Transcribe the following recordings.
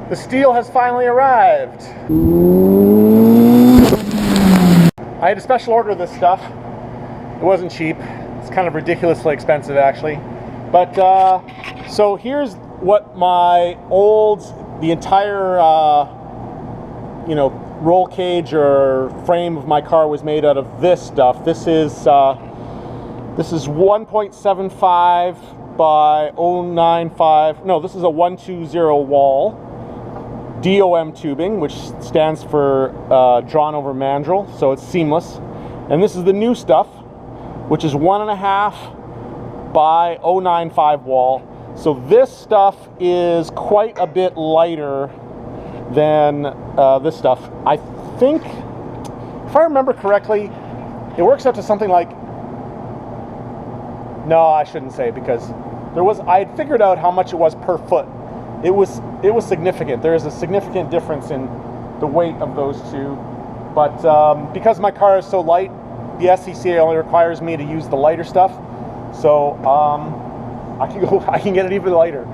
The steel has finally arrived. I had to special order this stuff. It wasn't cheap. It's kind of ridiculously expensive, actually. But so here's what the entire roll cage or frame of my car was made out of. This stuff. This is 1.75 by 0.95. No, this is a 120 wall DOM tubing, which stands for drawn over mandrel, so it's seamless. And this is the new stuff, which is 1.5 by 0.95 wall. So this stuff is quite a bit lighter than this stuff. I think, if I remember correctly, it works out to something like, no, I shouldn't say, because I had figured out how much it was per foot. It was significant. There is a significant difference in the weight of those two, but because my car is so light, the SCCA only requires me to use the lighter stuff, so I can get it even lighter.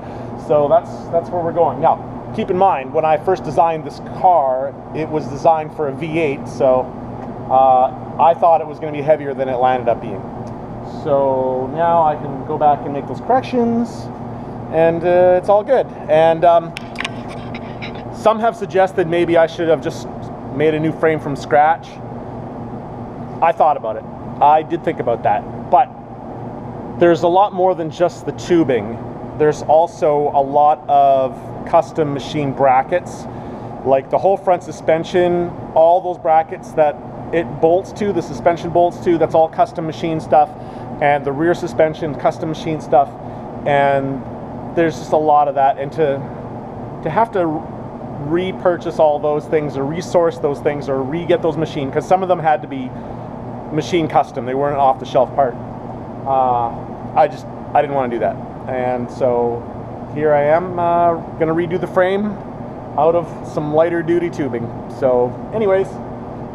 So that's where we're going. Now, keep in mind, when I first designed this car, it was designed for a V8, so I thought it was going to be heavier than it landed up being. So now I can go back and make those corrections, and it's all good. And some have suggested maybe I should have just made a new frame from scratch. I thought about it. I did think about that. But there's a lot more than just the tubing. There's also a lot of custom machine brackets, like the whole front suspension, all those brackets that it bolts to, the suspension bolts to, that's all custom machine stuff. And the rear suspension, custom machine stuff. And there's just a lot of that. And to have to repurchase all those things, or resource those things, or re-get those machined, because some of them had to be machine custom. They weren't off the shelf part. I didn't want to do that. And so here I am, going to redo the frame out of some lighter duty tubing. So anyways,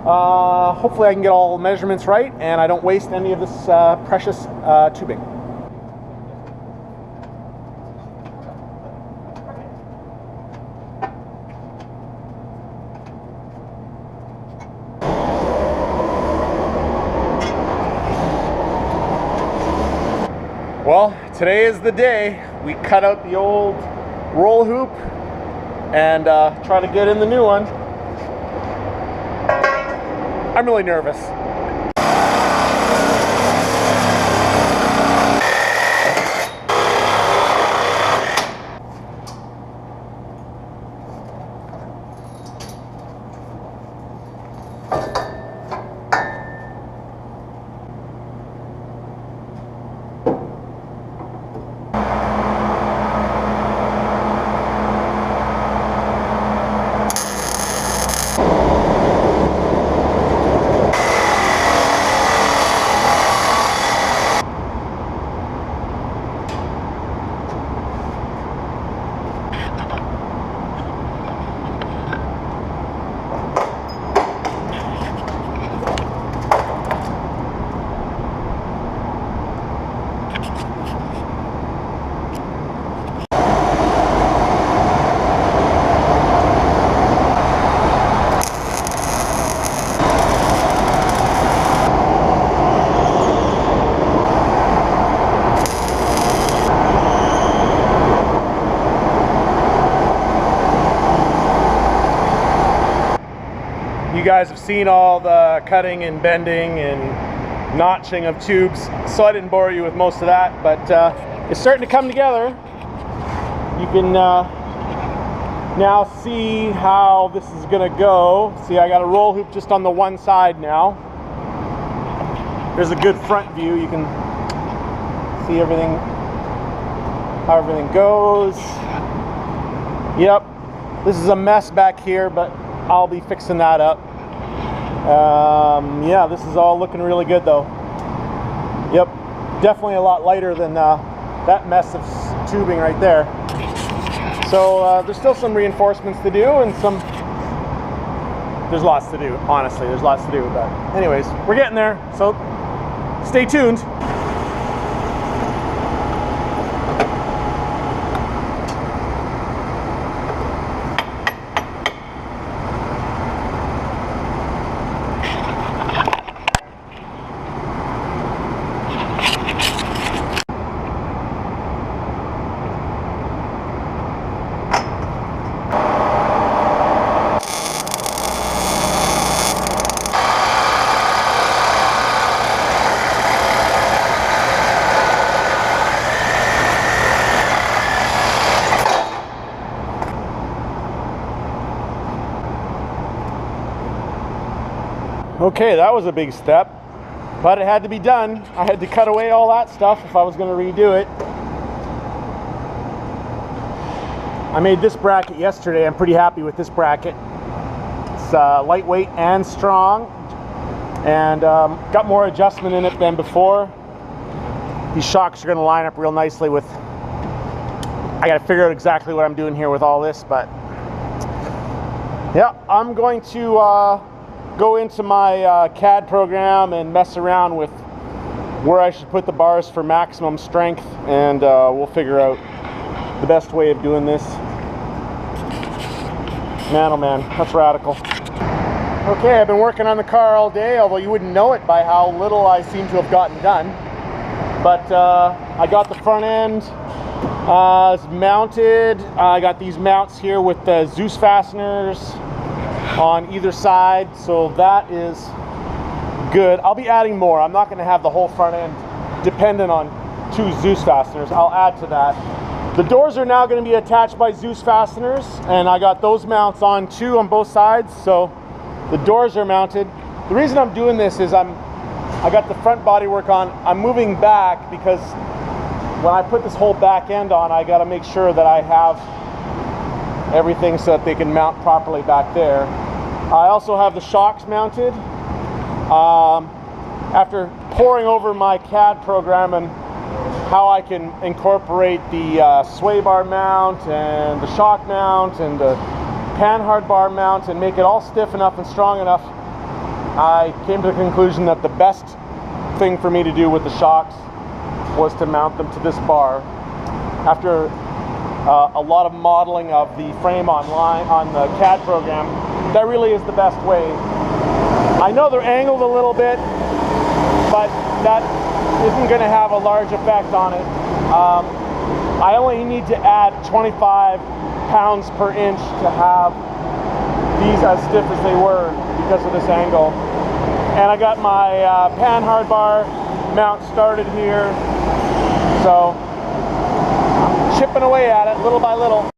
hopefully I can get all the measurements right and I don't waste any of this precious tubing. Well, today is the day. We cut out the old roll hoop and try to get in the new one. I'm really nervous. You guys have seen all the cutting and bending and notching of tubes, so I didn't bore you with most of that, but it's starting to come together. You can now see how this is going to go. See, I got a roll hoop just on the one side now. There's a good front view. You can see everything, how everything goes. Yep, this is a mess back here, but I'll be fixing that up. Yeah, this is all looking really good though. Yep, definitely a lot lighter than that mess of tubing right there. So there's still some reinforcements to do, and there's lots to do, honestly, there's lots to do, but anyways, we're getting there, so stay tuned. Okay, that was a big step, but it had to be done. I had to cut away all that stuff if I was going to redo it. I made this bracket yesterday. I'm pretty happy with this bracket. It's lightweight and strong, and got more adjustment in it than before. These shocks are going to line up real nicely with, I got to figure out exactly what I'm doing here with all this, but yeah, I'm going to go into my CAD program and mess around with where I should put the bars for maximum strength, and we'll figure out the best way of doing this. Man, oh man, that's radical. Okay, I've been working on the car all day, although you wouldn't know it by how little I seem to have gotten done. But I got the front end mounted. I got these mounts here with the Zeus fasteners on either side, so that is good. I'll be adding more. I'm not going to have the whole front end dependent on 2 Zeus fasteners. I'll add to that. The doors are now going to be attached by Zeus fasteners, and I got those mounts on too on both sides, so the doors are mounted. The reason I'm doing this is I got the front body work on. I'm moving back because when I put this whole back end on, I got to make sure that I have everything so that they can mount properly back there. I also have the shocks mounted. After poring over my CAD program and how I can incorporate the sway bar mount and the shock mount and the panhard bar mount and make it all stiff enough and strong enough, I came to the conclusion that the best thing for me to do with the shocks was to mount them to this bar. After a lot of modeling of the frame online on the CAD program, that really is the best way. I know they're angled a little bit, but that isn't going to have a large effect on it. I only need to add 25 pounds per inch to have these as stiff as they were because of this angle. And I got my panhard bar mount started here, so I'm chipping away at it little by little.